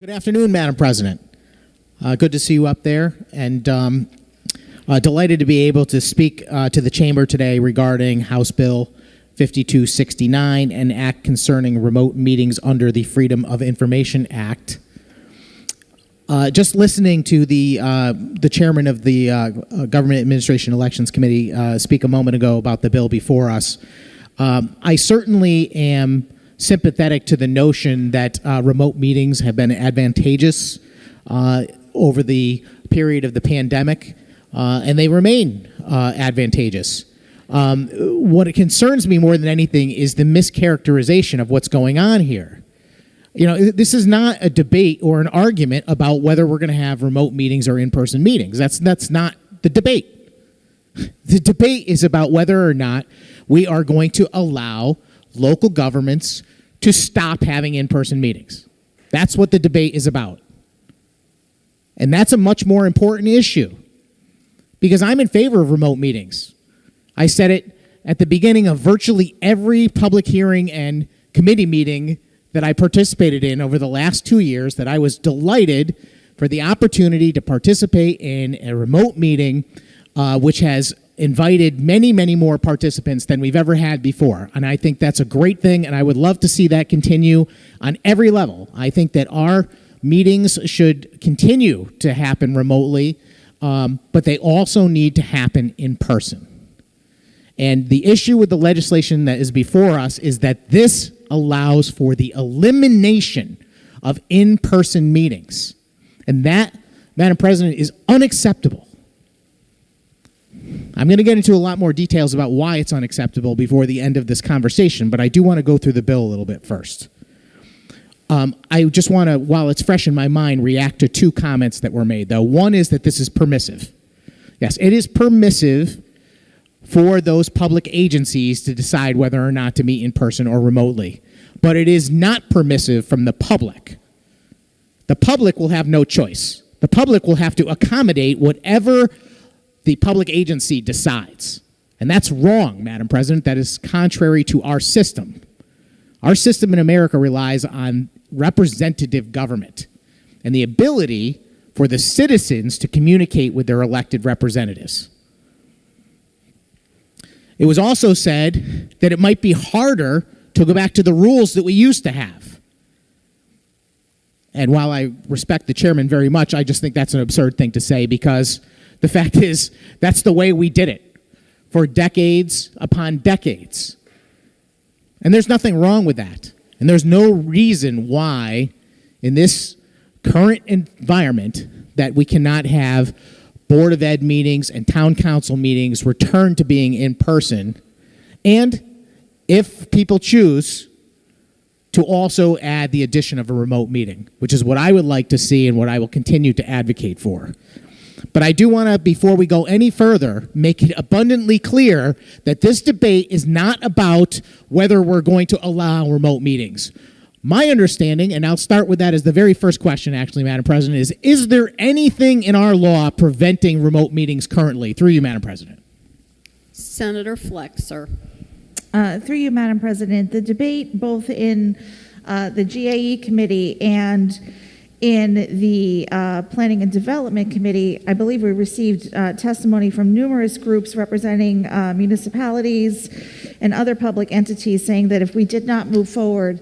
Good afternoon, Madam President. Good to see you up there, and delighted to be able to speak to the Chamber today regarding House Bill 5269, an act concerning remote meetings under the Freedom of Information Act. Just listening to the chairman of the Government Administration Elections Committee speak a moment ago about the bill before us, I certainly am sympathetic to the notion that remote meetings have been advantageous over the period of the pandemic, and they remain advantageous. What it concerns me more than anything is the mischaracterization of what's going on here. You know, this is not a debate or an argument about whether we're going to have remote meetings or in-person meetings. That's not the debate. The debate is about whether or not we are going to allow local governments to stop having in-person meetings. That's what the debate is about. And that's a much more important issue, because I'm in favor of remote meetings. I said it at the beginning of virtually every public hearing and committee meeting that I participated in over the last 2 years, that I was delighted for the opportunity to participate in a remote meeting which has invited many, many more participants than we've ever had before. And I think that's a great thing, and I would love to see that continue on every level. I think that our meetings should continue to happen remotely, but they also need to happen in person. And the issue with the legislation that is before us is that this allows for the elimination of in-person meetings. And that, Madam President, is unacceptable. I'm going to get into a lot more details about why it's unacceptable before the end of this conversation, but I do want to go through the bill a little bit first. I just want to, while it's fresh in my mind, react to two comments that were made, though. One is that this is permissive. Yes, it is permissive for those public agencies to decide whether or not to meet in person or remotely, but it is not permissive from the public. The public will have no choice. The public will have to accommodate whatever the public agency decides. And that's wrong, Madam President. That is contrary to our system. Our system in America relies on representative government and the ability for the citizens to communicate with their elected representatives. It was also said that it might be harder to go back to the rules that we used to have. And while I respect the chairman very much, I just think that's an absurd thing to say, because the fact is, that's the way we did it for decades upon decades. And there's nothing wrong with that. And there's no reason why, in this current environment, that we cannot have Board of Ed meetings and town council meetings return to being in person. And if people choose, to also add the addition of a remote meeting, which is what I would like to see and what I will continue to advocate for. But I do want to, before we go any further, make it abundantly clear that this debate is not about whether we're going to allow remote meetings. My understanding, and I'll start with that as the very first question, actually, Madam President, is there anything in our law preventing remote meetings currently? Through you, Madam President. Senator Flexer. Through you, Madam President, the debate both in the GAE committee and in the Planning and Development Committee, I believe we received testimony from numerous groups representing municipalities and other public entities saying that if we did not move forward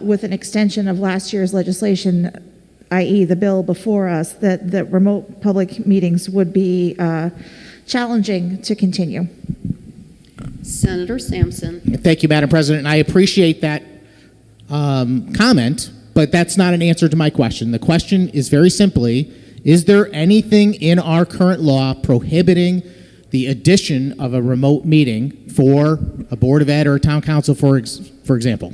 with an extension of last year's legislation, i.e. the bill before us, that remote public meetings would be challenging to continue. Senator Sampson. Thank you, Madam President. I appreciate that comment, but that's not an answer to my question. The question is very simply, is there anything in our current law prohibiting the addition of a remote meeting for a Board of Ed or a town council, for example?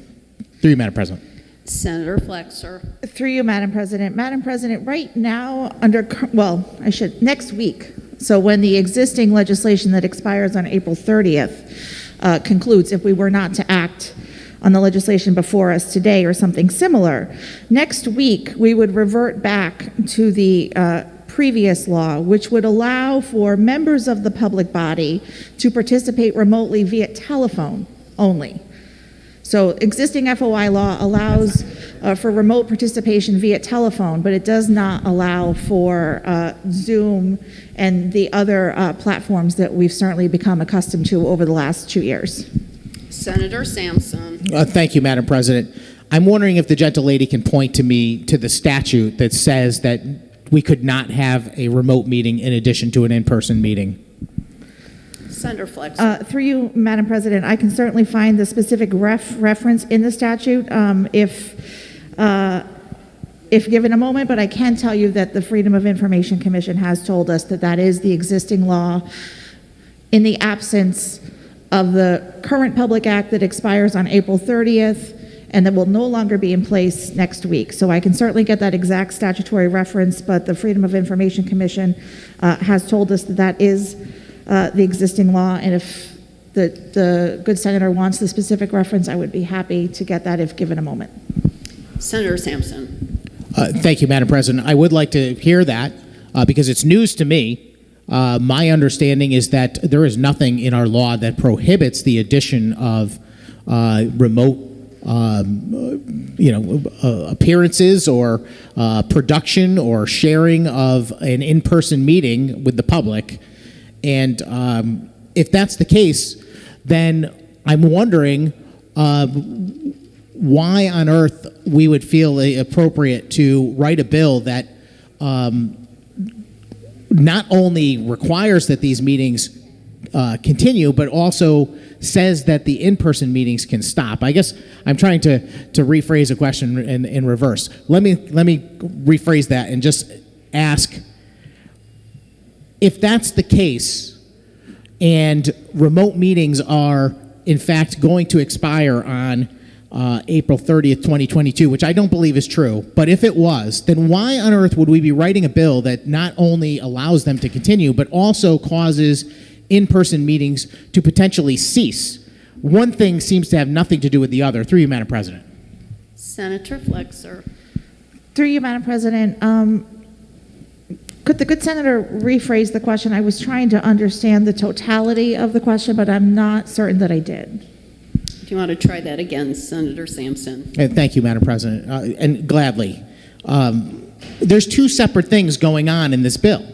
Through you, Madam President. Senator Flexer. Through you, Madam President. Madam President, right now, next week, so when the existing legislation that expires on April 30th concludes, if we were not to act on the legislation before us today or something similar, next week we would revert back to the previous law, which would allow for members of the public body to participate remotely via telephone only. So existing FOI law allows for remote participation via telephone, but it does not allow for Zoom and the other platforms that we've certainly become accustomed to over the last 2 years. Senator Sampson. Thank you, Madam President. I'm wondering if the gentlelady can point to me to the statute that says that we could not have a remote meeting in addition to an in-person meeting. Senator Flexer. Through you, Madam President, I can certainly find the specific reference in the statute if given a moment, but I can tell you that the Freedom of Information Commission has told us that that is the existing law in the absence of the current Public Act that expires on April 30th and that will no longer be in place next week. So I can certainly get that exact statutory reference, but the Freedom of Information Commission has told us that that is the existing law, and if the good senator wants the specific reference, I would be happy to get that if given a moment. Senator Sampson. Thank you, Madam President. I would like to hear that because it's news to me. My understanding is that there is nothing in our law that prohibits the addition of remote appearances or production or sharing of an in-person meeting with the public. And if that's the case, then I'm wondering why on earth we would feel appropriate to write a bill that not only requires that these meetings continue, but also says that the in-person meetings can stop. I guess I'm trying to rephrase a question in reverse. Let me rephrase that and just ask, if that's the case and remote meetings are in fact going to expire on April 30th, 2022, which I don't believe is true, but if it was, then why on earth would we be writing a bill that not only allows them to continue, but also causes in-person meetings to potentially cease? One thing seems to have nothing to do with the other. Through you, Madam President. Senator Flexer. Through you, Madam President, could the good senator rephrase the question? I was trying to understand the totality of the question, but I'm not certain that I did. Do you want to try that again, Senator Sampson? Thank you, Madam President, and gladly. There's two separate things going on in this bill.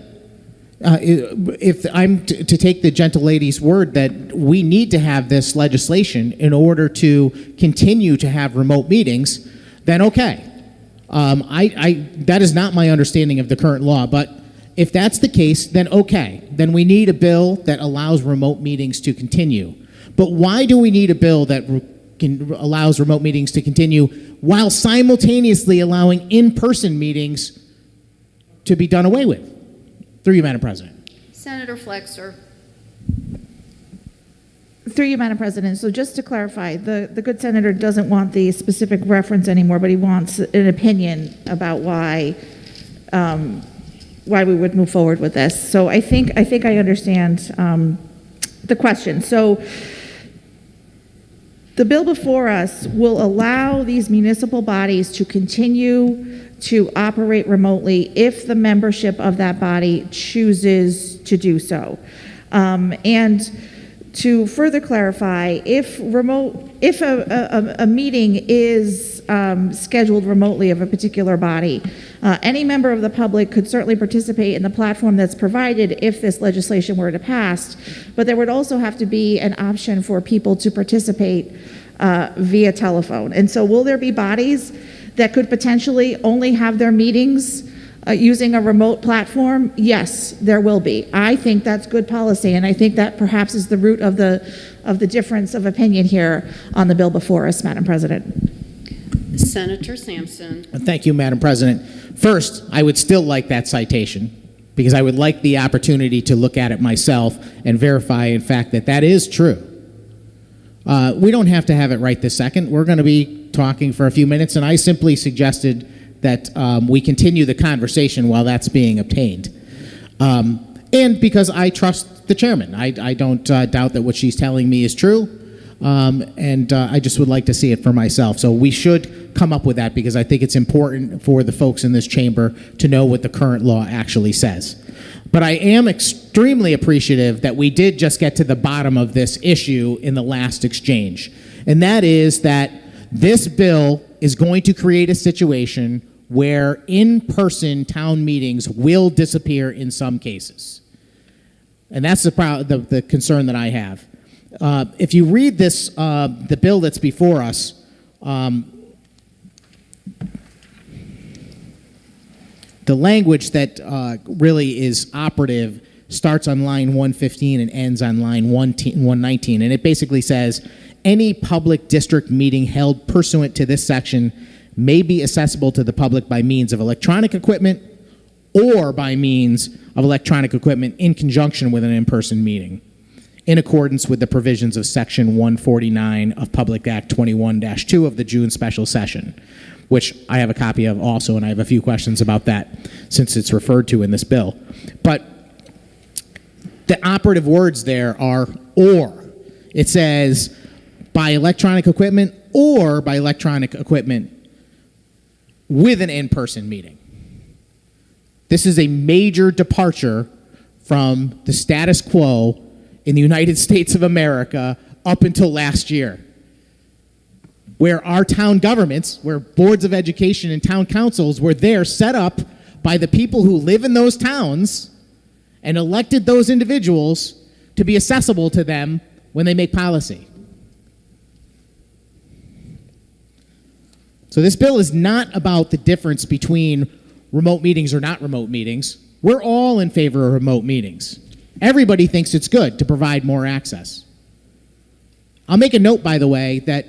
If I'm to take the gentlelady's word that we need to have this legislation in order to continue to have remote meetings, then okay. That is not my understanding of the current law, but if that's the case, then okay. Then we need a bill that allows remote meetings to continue. But why do we need a bill that allows remote meetings to continue while simultaneously allowing in-person meetings to be done away with? Through you, Madam President. Senator Flexer. Through you, Madam President. So just to clarify, the good senator doesn't want the specific reference anymore, but he wants an opinion about why we would move forward with this. So I think I understand the question. So the bill before us will allow these municipal bodies to continue to operate remotely if the membership of that body chooses to do so. And to further clarify, if a meeting is scheduled remotely of a particular body, any member of the public could certainly participate in the platform that's provided if this legislation were to pass, but there would also have to be an option for people to participate via telephone. And so will there be bodies that could potentially only have their meetings using a remote platform? Yes, there will be. I think that's good policy, and I think that perhaps is the root of the difference of opinion here on the bill before us, Madam President. Senator Sampson. Thank you, Madam President. First, I would still like that citation because I would like the opportunity to look at it myself and verify, in fact, that that is true. We don't have to have it right this second. We're going to be talking for a few minutes, and I simply suggested that we continue the conversation while that's being obtained. And because I trust the chairman. I don't doubt that what she's telling me is true, and I just would like to see it for myself. So we should come up with that because I think it's important for the folks in this chamber to know what the current law actually says. But I am extremely appreciative that we did just get to the bottom of this issue in the last exchange. And that is that this bill is going to create a situation where in-person town meetings will disappear in some cases. And that's the concern that I have. If you read this, the bill that's before us, the language that really is operative starts on line 115 and ends on line 119. And it basically says, any public district meeting held pursuant to this section may be accessible to the public by means of electronic equipment or by means of electronic equipment in conjunction with an in-person meeting, in accordance with the provisions of Section 149 of Public Act 21-2 of the June special session, which I have a copy of also, and I have a few questions about that since it's referred to in this bill. But the operative words there are or. It says by electronic equipment or by electronic equipment with an in-person meeting. This is a major departure from the status quo in the United States of America up until last year, where our town governments, where boards of education and town councils were there set up by the people who live in those towns and elected those individuals to be accessible to them when they make policy. So this bill is not about the difference between remote meetings or not remote meetings. We're all in favor of remote meetings. Everybody thinks it's good to provide more access. I'll make a note, by the way, that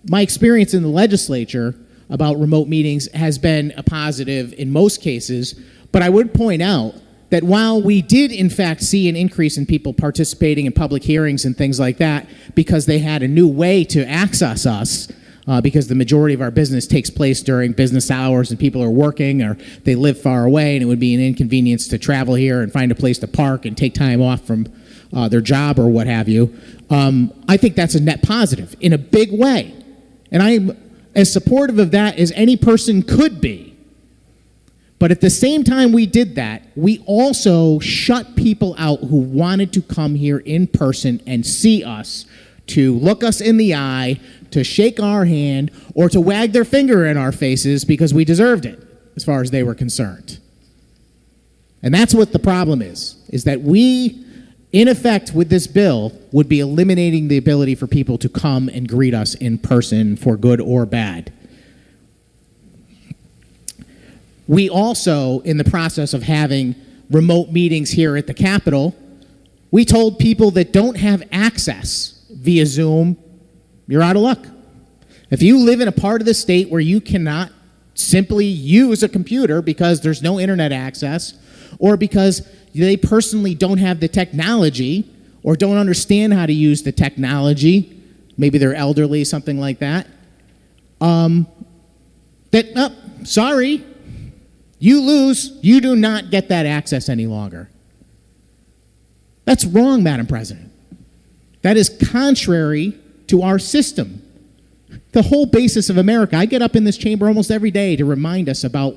my experience in the legislature about remote meetings has been a positive in most cases, but I would point out that while we did in fact see an increase in people participating in public hearings and things like that because they had a new way to access us, because the majority of our business takes place during business hours and people are working or they live far away and it would be an inconvenience to travel here and find a place to park and take time off from their job or what have you. I think that's a net positive in a big way. And I'm as supportive of that as any person could be. But at the same time we did that, we also shut people out who wanted to come here in person and see us, to look us in the eye, to shake our hand, or to wag their finger in our faces because we deserved it, as far as they were concerned. And that's what the problem is that we, in effect, with this bill, would be eliminating the ability for people to come and greet us in person for good or bad. We also, in the process of having remote meetings here at the Capitol, we told people that don't have access via Zoom, you're out of luck. If you live in a part of the state where you cannot simply use a computer because there's no internet access, or because they personally don't have the technology or don't understand how to use the technology, maybe they're elderly, something like that, sorry, you lose. You do not get that access any longer. That's wrong, Madam President. That is contrary to our system. The whole basis of America. I get up in this chamber almost every day to remind us about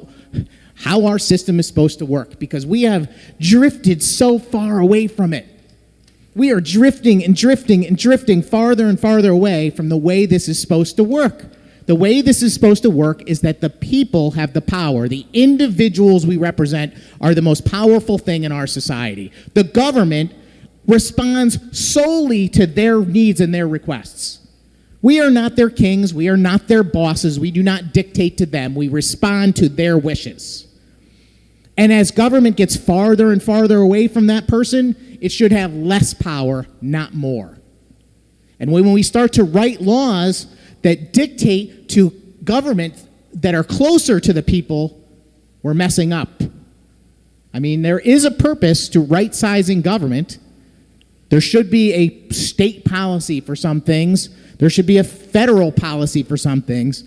how our system is supposed to work because we have drifted so far away from it. We are drifting and drifting and drifting farther and farther away from the way this is supposed to work. The way this is supposed to work is that the people have the power. The individuals we represent are the most powerful thing in our society. The government responds solely to their needs and their requests. We are not their kings. We are not their bosses. We do not dictate to them. We respond to their wishes. And as government gets farther and farther away from that person, it should have less power, not more. And when we start to write laws that dictate to government that are closer to the people, we're messing up. I mean, there is a purpose to right-sizing government. There should be a state policy for some things. There should be a federal policy for some things.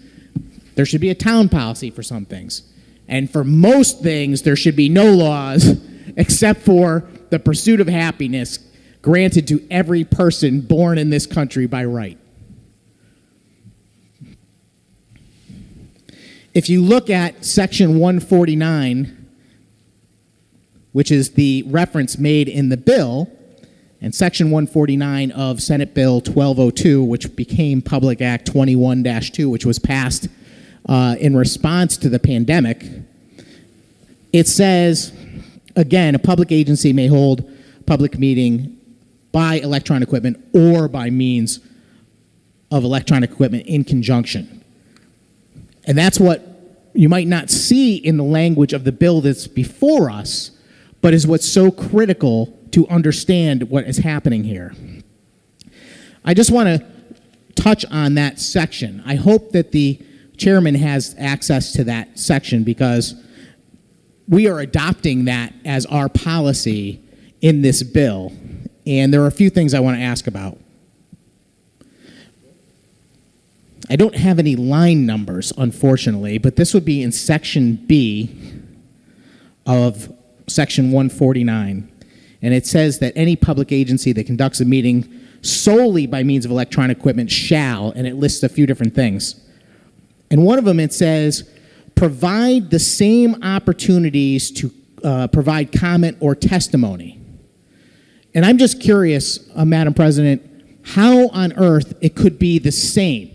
There should be a town policy for some things. And for most things, there should be no laws except for the pursuit of happiness granted to every person born in this country by right. If you look at Section 149, which is the reference made in the bill, and Section 149 of Senate Bill 1202, which became Public Act 21-2, which was passed in response to the pandemic, it says, again, a public agency may hold public meeting by electronic equipment or by means of electronic equipment in conjunction. And that's what you might not see in the language of the bill that's before us, but is what's so critical to understand what is happening here. I just want to touch on that section. I hope that the chairman has access to that section because we are adopting that as our policy in this bill. And there are a few things I want to ask about. I don't have any line numbers, unfortunately, but this would be in Section B of Section 149. And it says that any public agency that conducts a meeting solely by means of electronic equipment shall, and it lists a few different things. And one of them, it says, provide the same opportunities to provide comment or testimony. And I'm just curious, Madam President, how on earth it could be the same.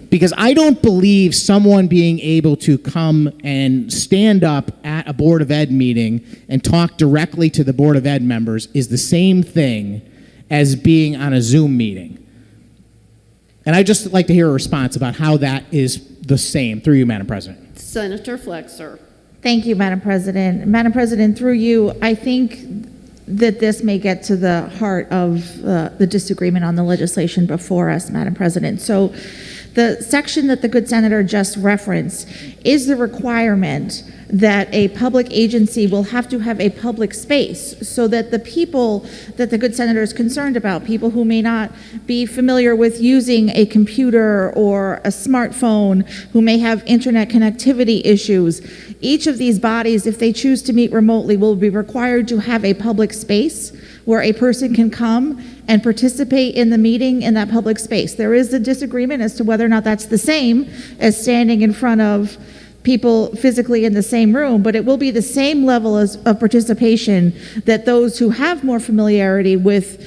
Because I don't believe someone being able to come and stand up at a Board of Ed meeting and talk directly to the Board of Ed members is the same thing as being on a Zoom meeting. And I'd just like to hear a response about how that is the same, through you, Madam President. Senator Flexer. Thank you, Madam President. Madam President, through you, I think that this may get to the heart of the disagreement on the legislation before us, Madam President. So the section that the good senator just referenced is the requirement that a public agency will have to have a public space so that the people that the good senator is concerned about, people who may not be familiar with using a computer or a smartphone, who may have internet connectivity issues, each of these bodies, if they choose to meet remotely, will be required to have a public space where a person can come and participate in the meeting in that public space. There is a disagreement as to whether or not that's the same as standing in front of people physically in the same room, but it will be the same level of participation that those who have more familiarity with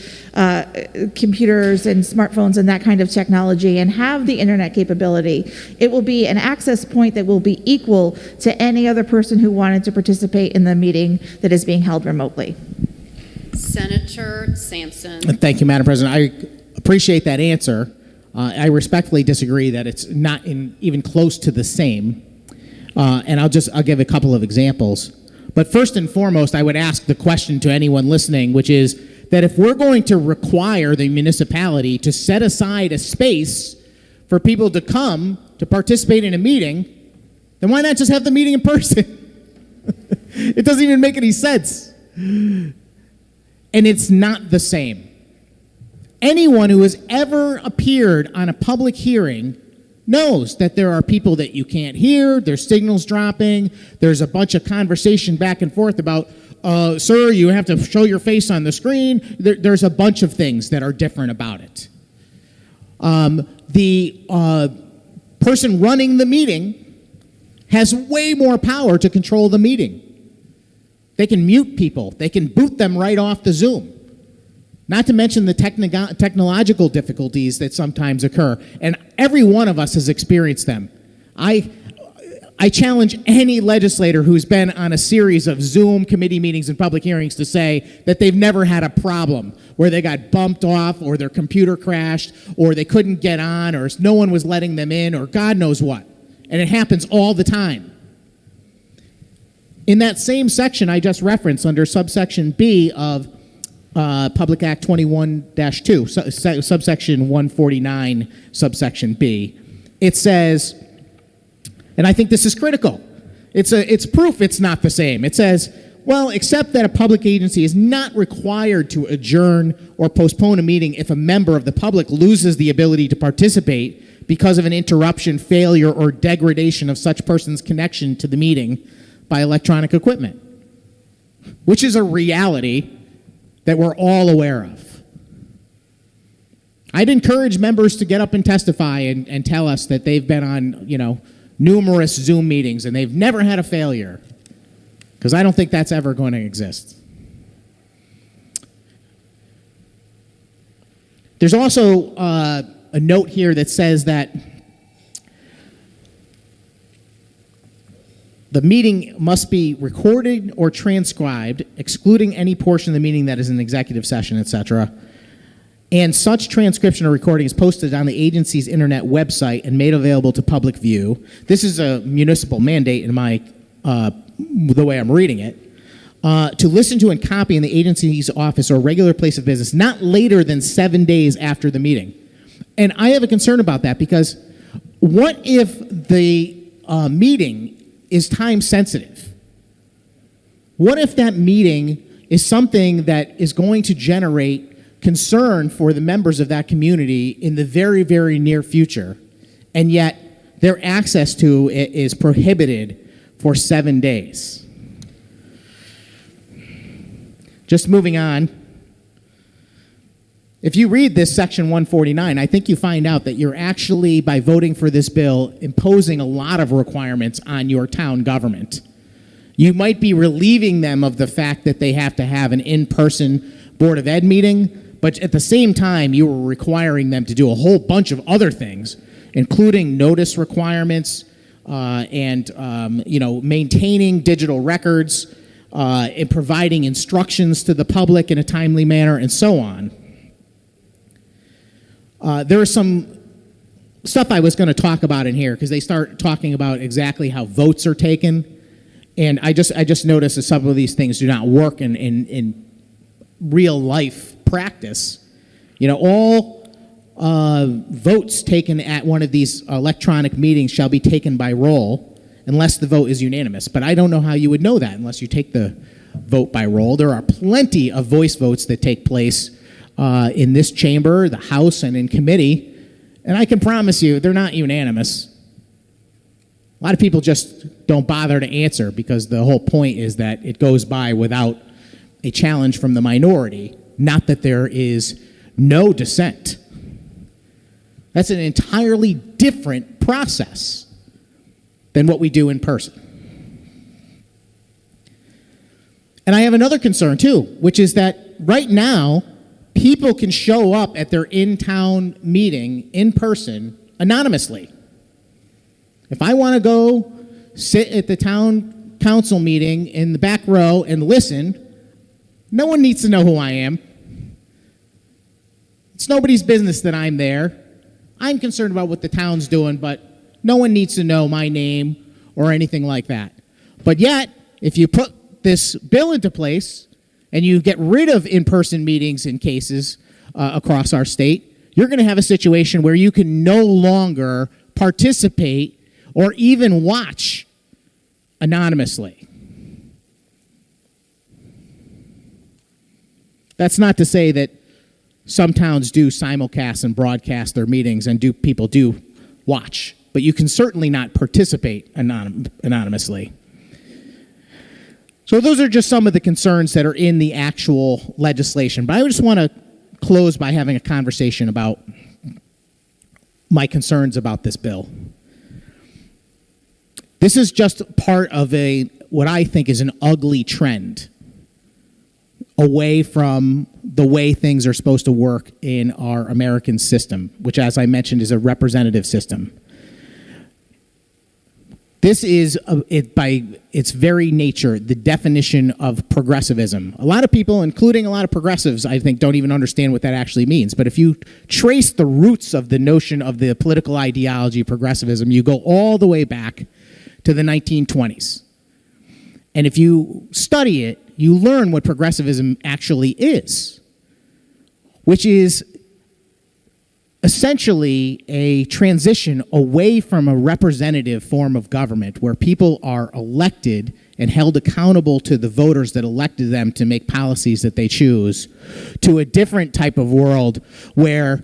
computers and smartphones and that kind of technology and have the internet capability. It will be an access point that will be equal to any other person who wanted to participate in the meeting that is being held remotely. Senator Sampson. Thank you, Madam President. I appreciate that answer. I respectfully disagree that it's not even close to the same. And I'll give a couple of examples. But first and foremost, I would ask the question to anyone listening, which is that if we're going to require the municipality to set aside a space for people to come to participate in a meeting, then why not just have the meeting in person? It doesn't even make any sense. And it's not the same. Anyone who has ever appeared on a public hearing knows that there are people that you can't hear, there's signals dropping, there's a bunch of conversation back and forth about, sir, you have to show your face on the screen. There's a bunch of things that are different about it. The person running the meeting has way more power to control the meeting. They can mute people. They can boot them right off the Zoom. Not to mention the technological difficulties that sometimes occur. And every one of us has experienced them. I challenge any legislator who's been on a series of Zoom committee meetings and public hearings to say that they've never had a problem where they got bumped off or their computer crashed or they couldn't get on or no one was letting them in or God knows what. And it happens all the time. In that same section I just referenced under subsection B of Public Act 21-2, subsection 149, subsection B, it says, and I think this is critical, it's proof it's not the same. It says, well, except that a public agency is not required to adjourn or postpone a meeting if a member of the public loses the ability to participate because of an interruption, failure, or degradation of such person's connection to the meeting by electronic equipment, which is a reality that we're all aware of. I'd encourage members to get up and testify and tell us that they've been on, numerous Zoom meetings and they've never had a failure, because I don't think that's ever going to exist. There's also a note here that says that The meeting must be recorded or transcribed, excluding any portion of the meeting that is an executive session, etc. And such transcription or recording is posted on the agency's internet website and made available to public view. This is a municipal mandate in my the way I'm reading it. To listen to and copy in the agency's office or regular place of business, not later than 7 days after the meeting. And I have a concern about that, because what if the meeting is time sensitive? What if that meeting is something that is going to generate concern for the members of that community in the very, very near future, and yet their access to it is prohibited for 7 days? Just moving on. If you read this section 149, I think you find out that you're actually, by voting for this bill, imposing a lot of requirements on your town government. You might be relieving them of the fact that they have to have an in-person Board of Ed meeting, but at the same time, you were requiring them to do a whole bunch of other things, including notice requirements and maintaining digital records, and providing instructions to the public in a timely manner, and so on. There is some stuff I was going to talk about in here, because they start talking about exactly how votes are taken, and I just noticed that some of these things do not work in real life practice. All votes taken at one of these electronic meetings shall be taken by roll, unless the vote is unanimous. But I don't know how you would know that unless you take the vote by roll. There are plenty of voice votes that take place in this chamber, the House, and in committee, and I can promise you they're not unanimous. A lot of people just don't bother to answer, because the whole point is that it goes by without a challenge from the minority, not that there is no dissent. That's an entirely different process than what we do in person. And I have another concern too, which is that right now, people can show up at their in-town meeting in person anonymously. If I want to go sit at the town council meeting in the back row and listen, no one needs to know who I am. It's nobody's business that I'm there. I'm concerned about what the town's doing, but no one needs to know my name or anything like that. But yet, if you put this bill into place and you get rid of in-person meetings in cases across our state, you're going to have a situation where you can no longer participate or even watch anonymously. That's not to say that some towns do simulcast and broadcast their meetings and people do watch, but you can certainly not participate anonymously. So those are just some of the concerns that are in the actual legislation. But I just want to close by having a conversation about my concerns about this bill. This is just part of what I think is an ugly trend away from the way things are supposed to work in our American system, which, as I mentioned, is a representative system. This is, by its very nature, the definition of progressivism. A lot of people, including a lot of progressives, I think, don't even understand what that actually means. But if you trace the roots of the notion of the political ideology of progressivism, you go all the way back to the 1920s. And if you study it, you learn what progressivism actually is, which is essentially a transition away from a representative form of government where people are elected and held accountable to the voters that elected them to make policies that they choose, to a different type of world where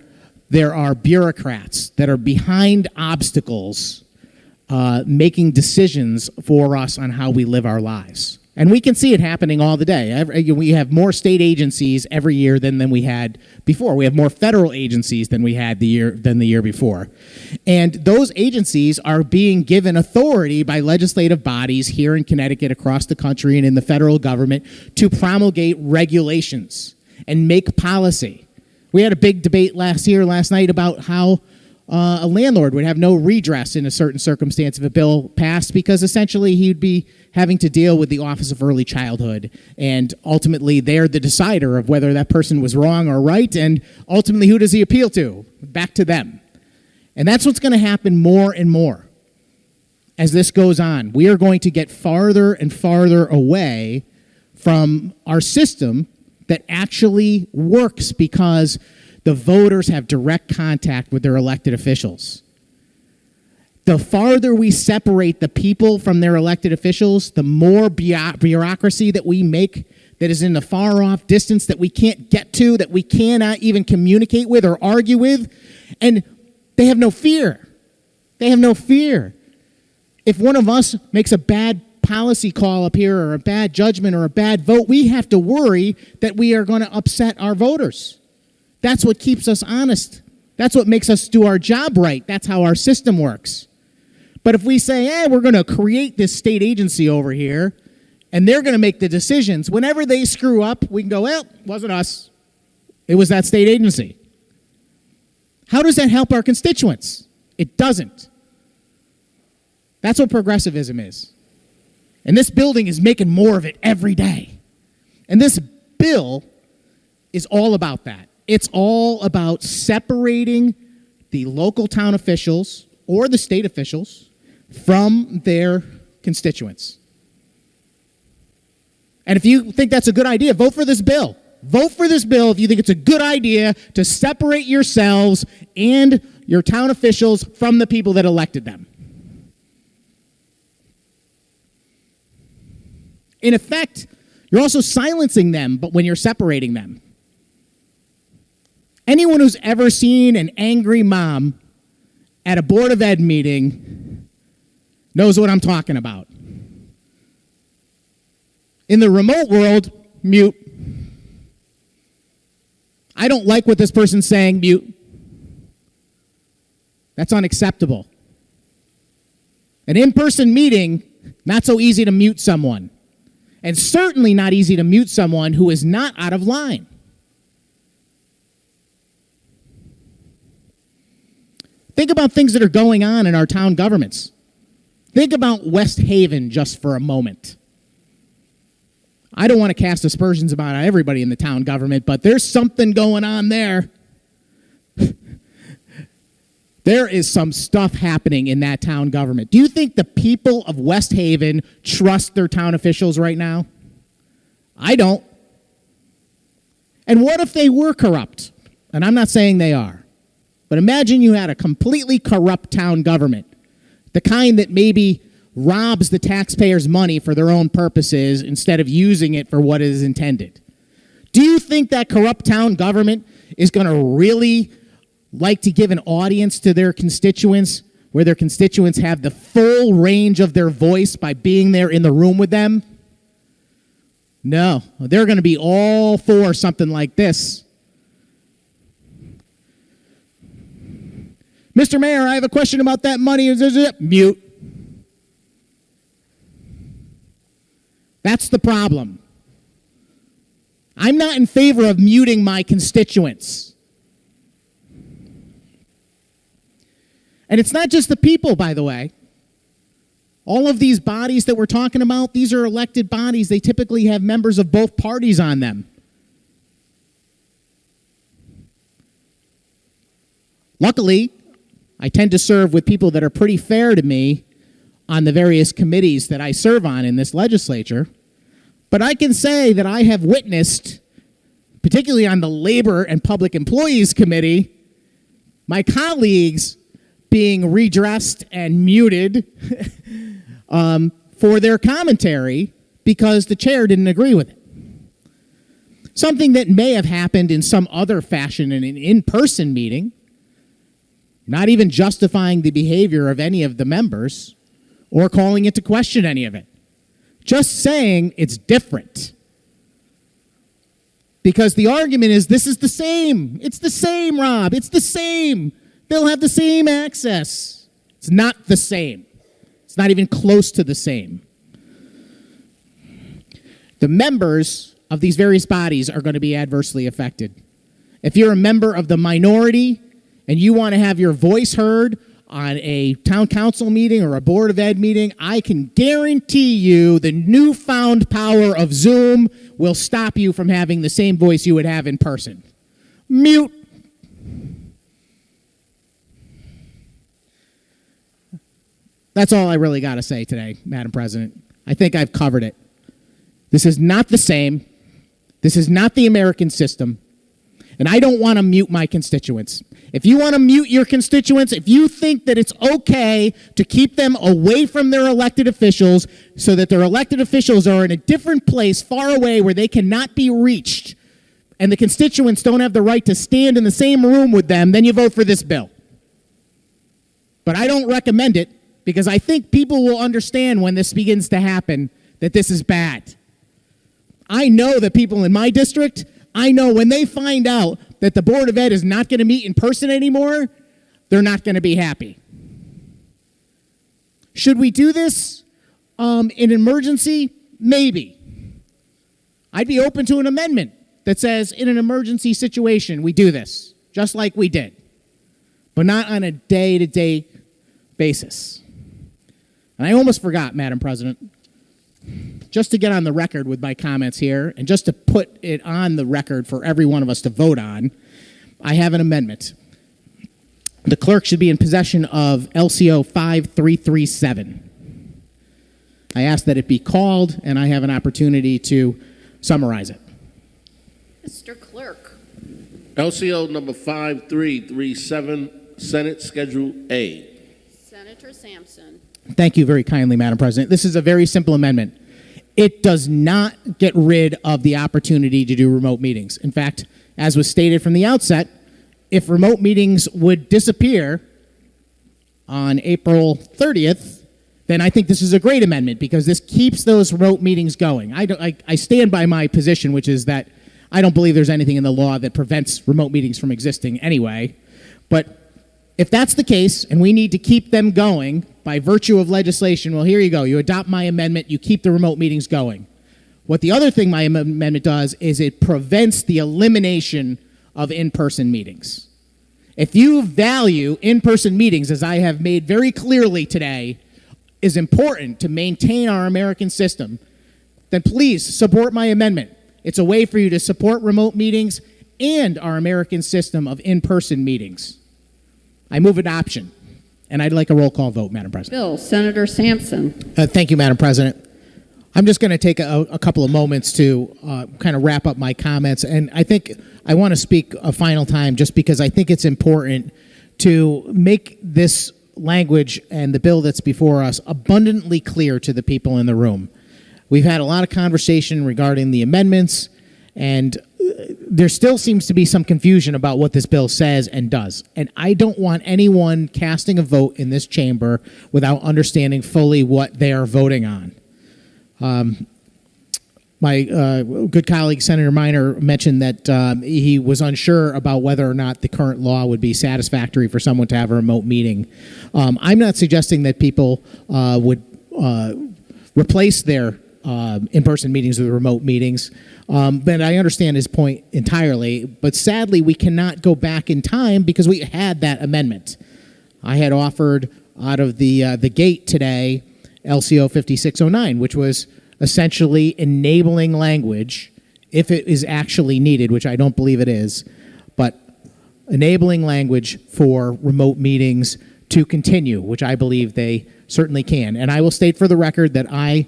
there are bureaucrats that are behind obstacles making decisions for us on how we live our lives. And we can see it happening all the day. We have more state agencies every year than we had before. We have more federal agencies than we had the year before. And those agencies are being given authority by legislative bodies here in Connecticut, across the country, and in the federal government to promulgate regulations and make policy. We had a big debate last night about how a landlord would have no redress in a certain circumstance if a bill passed, because essentially he'd be having to deal with the Office of Early Childhood, and ultimately they're the decider of whether that person was wrong or right, and ultimately who does he appeal to? Back to them. And that's what's going to happen more and more as this goes on. We are going to get farther and farther away from our system that actually works because the voters have direct contact with their elected officials. The farther we separate the people from their elected officials, the more bureaucracy that we make that is in the far off distance that we can't get to, that we cannot even communicate with or argue with. And they have no fear. They have no fear. If one of us makes a bad policy call up here or a bad judgment or a bad vote, we have to worry that we are going to upset our voters. That's what keeps us honest. That's what makes us do our job right. That's how our system works. But if we say, we're going to create this state agency over here, and they're going to make the decisions, whenever they screw up, we can go, well, it wasn't us. It was that state agency. How does that help our constituents? It doesn't. That's what progressivism is. And this building is making more of it every day. And this bill is all about that. It's all about separating the local town officials or the state officials from their constituents. And if you think that's a good idea, vote for this bill. Vote for this bill if you think it's a good idea to separate yourselves and your town officials from the people that elected them. In effect, you're also silencing them, but when you're separating them. Anyone who's ever seen an angry mom at a Board of Ed meeting knows what I'm talking about. In the remote world, mute. I don't like what this person's saying, mute. That's unacceptable. An in-person meeting, not so easy to mute someone. And certainly not easy to mute someone who is not out of line. Think about things that are going on in our town governments. Think about West Haven just for a moment. I don't want to cast aspersions about everybody in the town government, but there's something going on there. There is some stuff happening in that town government. Do you think the people of West Haven trust their town officials right now? I don't. And what if they were corrupt? And I'm not saying they are. But imagine you had a completely corrupt town government, the kind that maybe robs the taxpayers' money for their own purposes instead of using it for what it is intended. Do you think that corrupt town government is going to really like to give an audience to their constituents where their constituents have the full range of their voice by being there in the room with them? No, they're going to be all for something like this. Mr. Mayor, I have a question about that money. Mute. That's the problem. I'm not in favor of muting my constituents. And it's not just the people, by the way. All of these bodies that we're talking about, these are elected bodies. They typically have members of both parties on them. Luckily, I tend to serve with people that are pretty fair to me on the various committees that I serve on in this legislature. But I can say that I have witnessed, particularly on the Labor and Public Employees Committee, my colleagues being redressed and muted for their commentary because the chair didn't agree with it. Something that may have happened in some other fashion in an in-person meeting, not even justifying the behavior of any of the members or calling into question any of it. Just saying it's different. Because the argument is this is the same. It's the same, Rob. It's the same. They'll have the same access. It's not the same. It's not even close to the same. The members of these various bodies are going to be adversely affected. If you're a member of the minority and you want to have your voice heard on a town council meeting or a board of ed meeting, I can guarantee you the newfound power of Zoom will stop you from having the same voice you would have in person. Mute. That's all I really got to say today, Madam President. I think I've covered it. This is not the same. This is not the American system. And I don't want to mute my constituents. If you want to mute your constituents, if you think that it's okay to keep them away from their elected officials so that their elected officials are in a different place far away where they cannot be reached, and the constituents don't have the right to stand in the same room with them, then you vote for this bill. But I don't recommend it because I think people will understand when this begins to happen that this is bad. I know that people in my district, I know when they find out that the Board of Ed is not going to meet in person anymore, they're not going to be happy. Should we do this in an emergency? Maybe. I'd be open to an amendment that says in an emergency situation we do this, just like we did, but not on a day-to-day basis. And I almost forgot, Madam President, just to get on the record with my comments here, and just to put it on the record for every one of us to vote on, I have an amendment. The clerk should be in possession of LCO 5337. I ask that it be called, and I have an opportunity to summarize it. Mr. Clerk. LCO number 5337, Senate Schedule A. Senator Sampson. Thank you very kindly, Madam President. This is a very simple amendment. It does not get rid of the opportunity to do remote meetings. In fact, as was stated from the outset, if remote meetings would disappear on April 30th, then I think this is a great amendment because this keeps those remote meetings going. I stand by my position, which is that I don't believe there's anything in the law that prevents remote meetings from existing anyway. But if that's the case, and we need to keep them going by virtue of legislation, well, here you go. You adopt my amendment, you keep the remote meetings going. What the other thing my amendment does is it prevents the elimination of in-person meetings. If you value in-person meetings, as I have made very clearly today, is important to maintain our American system, then please support my amendment. It's a way for you to support remote meetings and our American system of in-person meetings. I move adoption, and I'd like a roll call vote, Madam President. Bill. Senator Sampson. Thank you, Madam President. I'm just going to take a couple of moments to kind of wrap up my comments, and I think I want to speak a final time just because I think it's important to make this language and the bill that's before us abundantly clear to the people in the room. We've had a lot of conversation regarding the amendments, and there still seems to be some confusion about what this bill says and does. And I don't want anyone casting a vote in this chamber without understanding fully what they are voting on. My good colleague, Senator Minor, mentioned that he was unsure about whether or not the current law would be satisfactory for someone to have a remote meeting. I'm not suggesting that people would replace their in-person meetings with remote meetings, but I understand his point entirely. But sadly, we cannot go back in time because we had that amendment. I had offered out of the gate today LCO 5609, which was essentially enabling language, if it is actually needed, which I don't believe it is, but enabling language for remote meetings to continue, which I believe they certainly can. And I will state for the record that I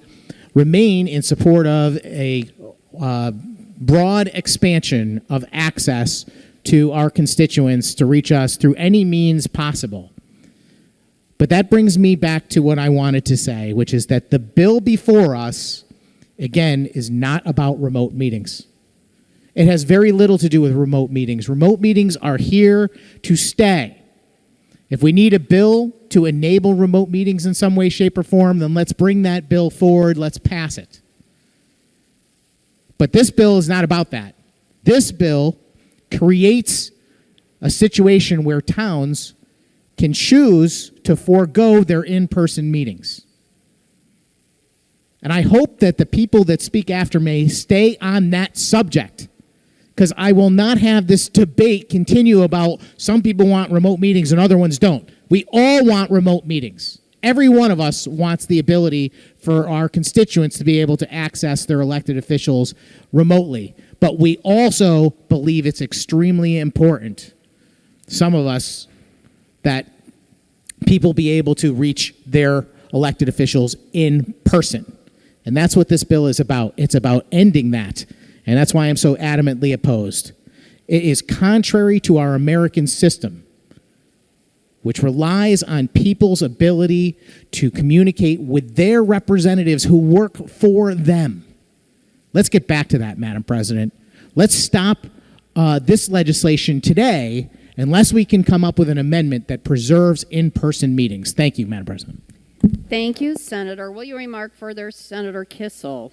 remain in support of a broad expansion of access to our constituents to reach us through any means possible. But that brings me back to what I wanted to say, which is that the bill before us, again, is not about remote meetings. It has very little to do with remote meetings. Remote meetings are here to stay. If we need a bill to enable remote meetings in some way, shape, or form, then let's bring that bill forward. Let's pass it. But this bill is not about that. This bill creates a situation where towns can choose to forego their in-person meetings. And I hope that the people that speak after me stay on that subject, because I will not have this debate continue about some people want remote meetings and other ones don't. We all want remote meetings. Every one of us wants the ability for our constituents to be able to access their elected officials remotely. But we also believe it's extremely important, some of us, that people be able to reach their elected officials in person. And that's what this bill is about. It's about ending that. And that's why I'm so adamantly opposed. It is contrary to our American system, which relies on people's ability to communicate with their representatives who work for them. Let's get back to that, Madam President. Let's stop this legislation today unless we can come up with an amendment that preserves in-person meetings. Thank you, Madam President. Thank you, Senator. Will you remark further, Senator Kissel?